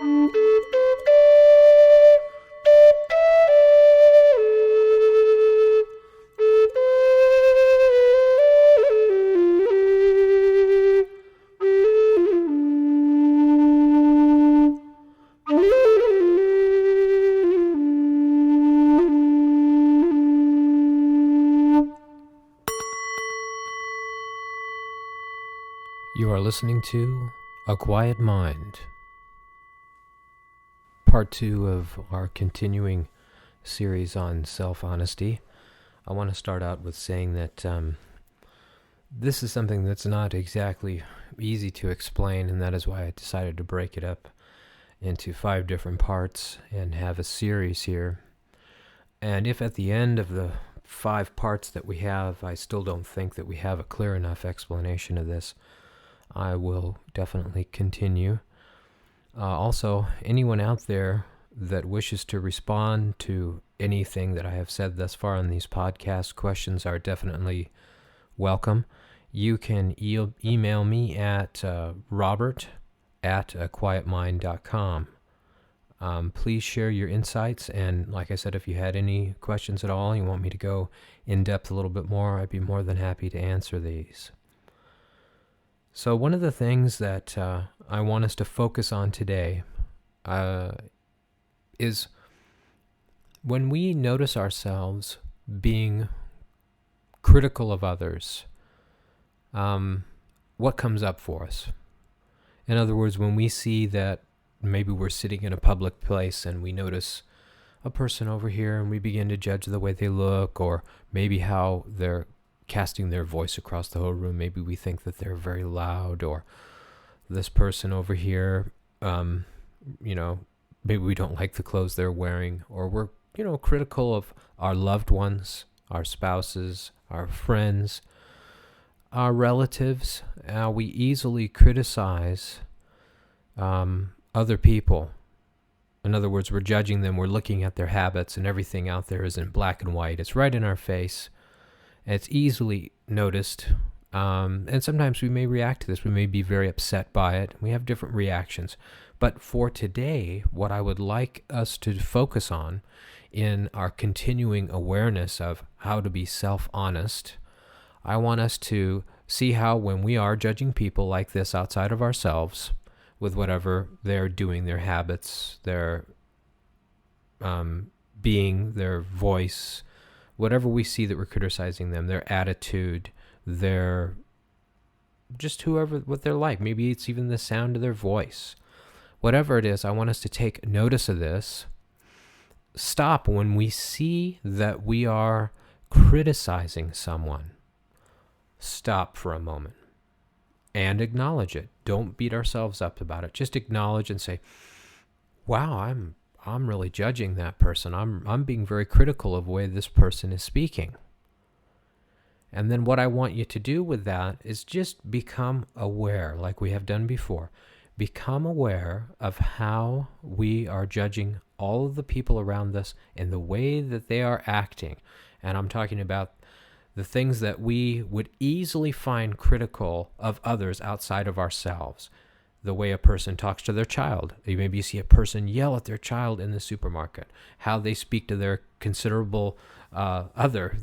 You are listening to A Quiet Mind, part 2 of our continuing series on self-honesty. I want to start out with saying that this is something that's not exactly easy to explain, and that is why I decided to break it up into 5 different parts and have a series here. And if at the end of the 5 parts that we have, I still don't think that we have a clear enough explanation of this, I will definitely continue. Also, anyone out there that wishes to respond to anything that I have said thus far on these podcast, questions are definitely welcome. You can email me at robert@aquietmind.com. Please share your insights, and like I said, if you had any questions at all, you want me to go in depth a little bit more, I'd be more than happy to answer these. So one of the things that I want us to focus on today is when we notice ourselves being critical of others, what comes up for us? In other words, when we see that maybe we're sitting in a public place and we notice a person over here and we begin to judge the way they look, or maybe how they're casting their voice across the whole room. Maybe we think that they're very loud, or this person over here, maybe we don't like the clothes they're wearing, or we're, critical of our loved ones, our spouses, our friends, our relatives. We easily criticize other people. In other words, we're judging them, we're looking at their habits, and everything out there is in black and white. It's right in our face. It's easily noticed, and sometimes we may react to this. We may be very upset by it. We have different reactions. But for today, what I would like us to focus on in our continuing awareness of how to be self-honest, I want us to see how when we are judging people like this outside of ourselves, with whatever they're doing, their habits, their being, their voice, whatever we see that we're criticizing them, their attitude, their just what they're like. Maybe it's even the sound of their voice. Whatever it is, I want us to take notice of this. Stop when we see that we are criticizing someone. Stop for a moment and acknowledge it. Don't beat ourselves up about it. Just acknowledge and say, wow, I'm really judging that person. I'm being very critical of the way this person is speaking. And then what I want you to do with that is just become aware, like we have done before. Become aware of how we are judging all of the people around us and the way that they are acting. And I'm talking about the things that we would easily find critical of others outside of ourselves. The way a person talks to their child. Maybe you see a person yell at their child in the supermarket. How they speak to their considerable other.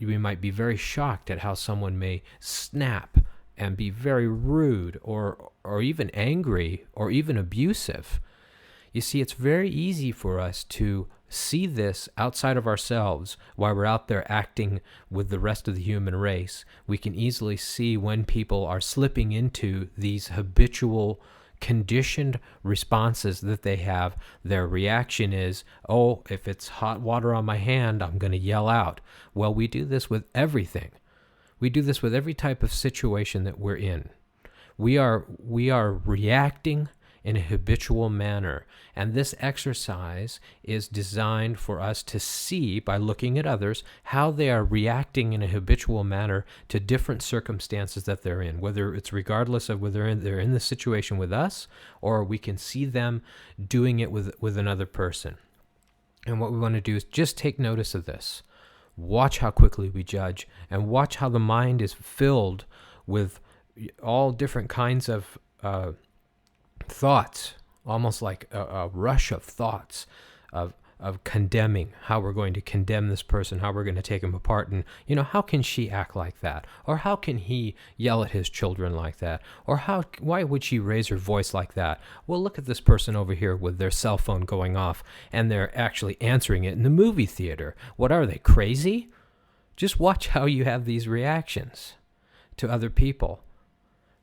We might be very shocked at how someone may snap and be very rude or even angry or even abusive. You see, it's very easy for us to see this outside of ourselves while we're out there acting with the rest of the human race. We can easily see when people are slipping into these habitual, conditioned responses that they have. Their reaction is, oh, if it's hot water on my hand, I'm going to yell out. Well, we do this with everything. We do this with every type of situation that we're in. We are reacting in a habitual manner. And this exercise is designed for us to see, by looking at others, how they are reacting in a habitual manner to different circumstances that they're in, whether it's regardless of whether they're in the situation with us, or we can see them doing it with another person. And what we want to do is just take notice of this. Watch how quickly we judge, and watch how the mind is filled with all different kinds of thoughts almost like a rush of thoughts of condemning, how we're going to condemn this person, how we're going to take him apart. And, how can she act like that? Or how can he yell at his children like that? Or why would she raise her voice like that? Well, look at this person over here with their cell phone going off and they're actually answering it in the movie theater. What are they, crazy? Just watch how you have these reactions to other people.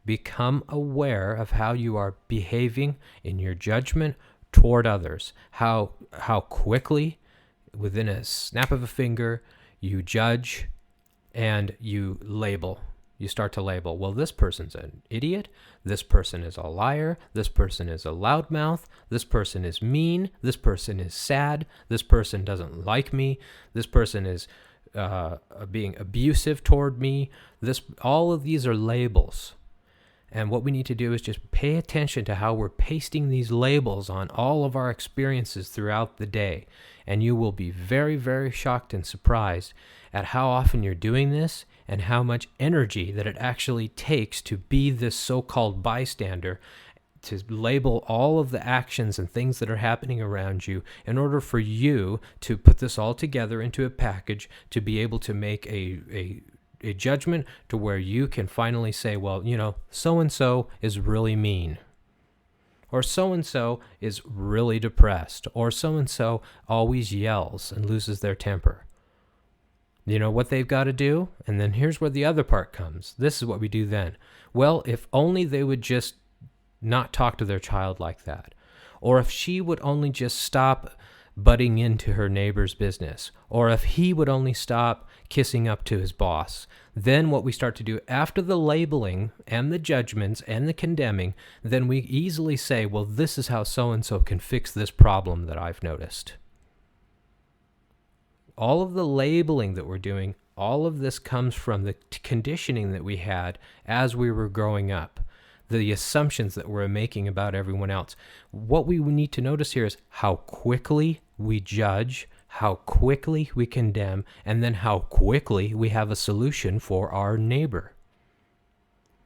Become aware of how you are behaving in your judgment toward others, how quickly, within a snap of a finger, you judge and you label. You start to label, well, this person's an idiot, this person is a liar, this person is a loudmouth, this person is mean, this person is sad, this person doesn't like me, this person is being abusive toward me. All of these are labels. And what we need to do is just pay attention to how we're pasting these labels on all of our experiences throughout the day. And you will be very, very shocked and surprised at how often you're doing this and how much energy that it actually takes to be this so-called bystander, to label all of the actions and things that are happening around you in order for you to put this all together into a package to be able to make a judgment to where you can finally say, well, so-and-so is really mean, or so-and-so is really depressed, or so-and-so always yells and loses their temper. You know what they've got to do? And then here's where the other part comes. This is what we do then. Well, if only they would just not talk to their child like that, or if she would only just stop butting into her neighbor's business, or if he would only stop kissing up to his boss. Then what we start to do after the labeling and the judgments and the condemning, then we easily say, well, this is how so-and-so can fix this problem that I've noticed. All of the labeling that we're doing, all of this comes from the conditioning that we had as we were growing up, the assumptions that we're making about everyone else. What we need to notice here is how quickly we judge, how quickly we condemn, and then how quickly we have a solution for our neighbor.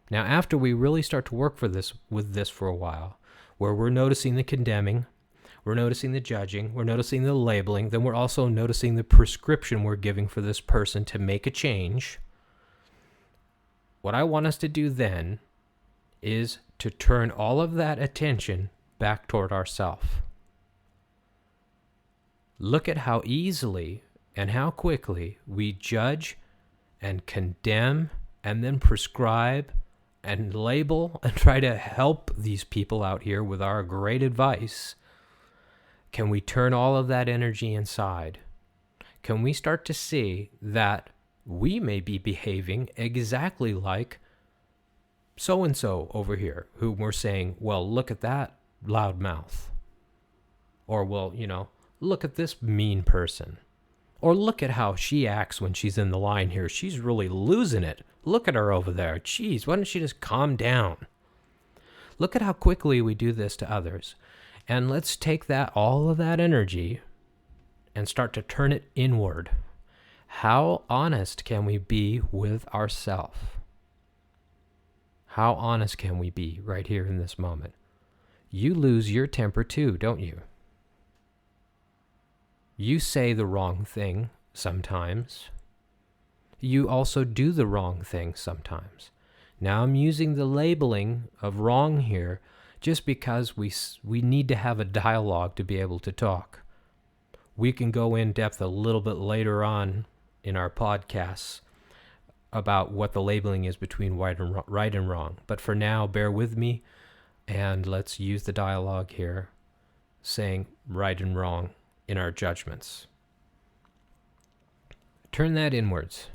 Now, after we really start to work with this for a while, where we're noticing the condemning, we're noticing the judging, we're noticing the labeling, then we're also noticing the prescription we're giving for this person to make a change. What I want us to do then is to turn all of that attention back toward ourselves. Look at how easily and how quickly we judge and condemn and then prescribe and label and try to help these people out here with our great advice. Can we turn all of that energy inside? Can we start to see that we may be behaving exactly like so-and-so over here, who we're saying, well, look at that loudmouth. Or, well, look at this mean person. Or look at how she acts when she's in the line here. She's really losing it. Look at her over there. Jeez, why don't she just calm down? Look at how quickly we do this to others. And let's take all of that energy and start to turn it inward. How honest can we be with ourselves? How honest can we be right here in this moment? You lose your temper too, don't you? You say the wrong thing sometimes. You also do the wrong thing sometimes. Now I'm using the labeling of wrong here just because we need to have a dialogue to be able to talk. We can go in depth a little bit later on in our podcasts about what the labeling is between right and wrong. But for now, bear with me, and let's use the dialogue here, saying right and wrong in our judgments. Turn that inwards.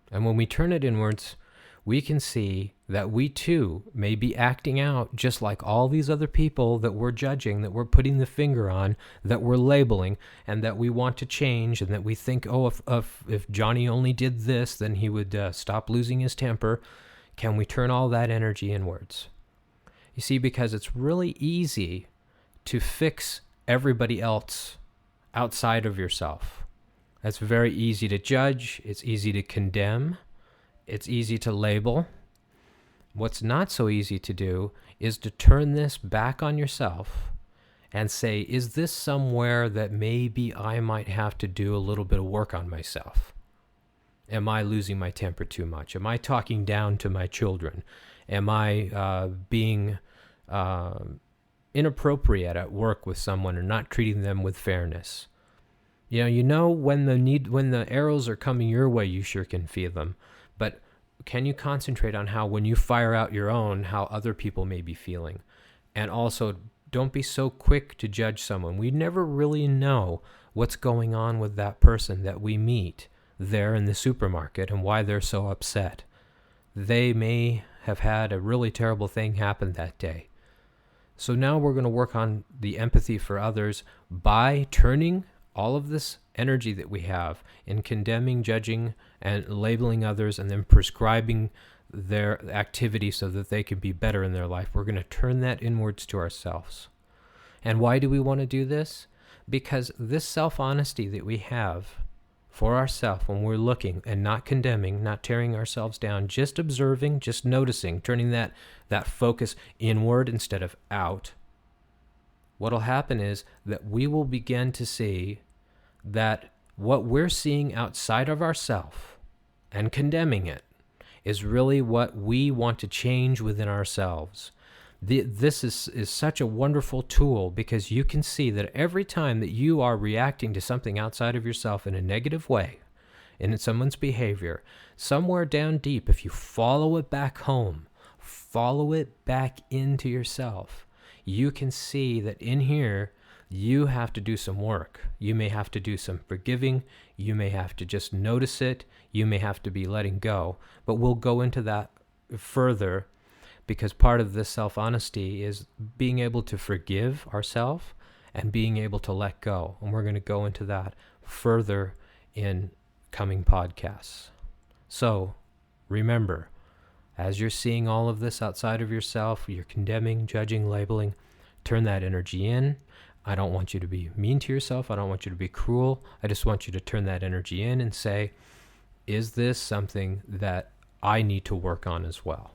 And when we turn it inwards, we can see that we too may be acting out just like all these other people that we're judging, that we're putting the finger on, that we're labeling, and that we want to change, and that we think, oh, if Johnny only did this, then he would stop losing his temper. Can we turn all that energy inwards? You see, because it's really easy to fix everybody else outside of yourself. It's very easy to judge. It's easy to condemn. It's easy to label. What's not so easy to do is to turn this back on yourself and say, is this somewhere that maybe I might have to do a little bit of work on myself? Am I losing my temper too much? Am I talking down to my children? Am I being inappropriate at work with someone or not treating them with fairness? You know when the arrows are coming your way, you sure can feel them. But can you concentrate on how, when you fire out your own, how other people may be feeling? And also, don't be so quick to judge someone. We never really know what's going on with that person that we meet there in the supermarket and why they're so upset. They may have had a really terrible thing happen that day. So now we're going to work on the empathy for others by turning all of this energy that we have in condemning, judging, and labeling others, and then prescribing their activity so that they can be better in their life. We're going to turn that inwards to ourselves. And why do we want to do this? Because this self-honesty that we have for ourselves when we're looking and not condemning, not tearing ourselves down, just observing, just noticing, turning that focus inward instead of out, what'll happen is that we will begin to see that what we're seeing outside of ourselves and condemning it is really what we want to change within ourselves. This is such a wonderful tool, because you can see that every time that you are reacting to something outside of yourself in a negative way, in someone's behavior, somewhere down deep, if you follow it back home, follow it back into yourself, you can see that in here, you have to do some work. You may have to do some forgiving. You may have to just notice it. You may have to be letting go. But we'll go into that further, because part of this self-honesty is being able to forgive ourselves and being able to let go. And we're going to go into that further in coming podcasts. So remember, as you're seeing all of this outside of yourself, you're condemning, judging, labeling, turn that energy in. I don't want you to be mean to yourself. I don't want you to be cruel. I just want you to turn that energy in and say, is this something that I need to work on as well?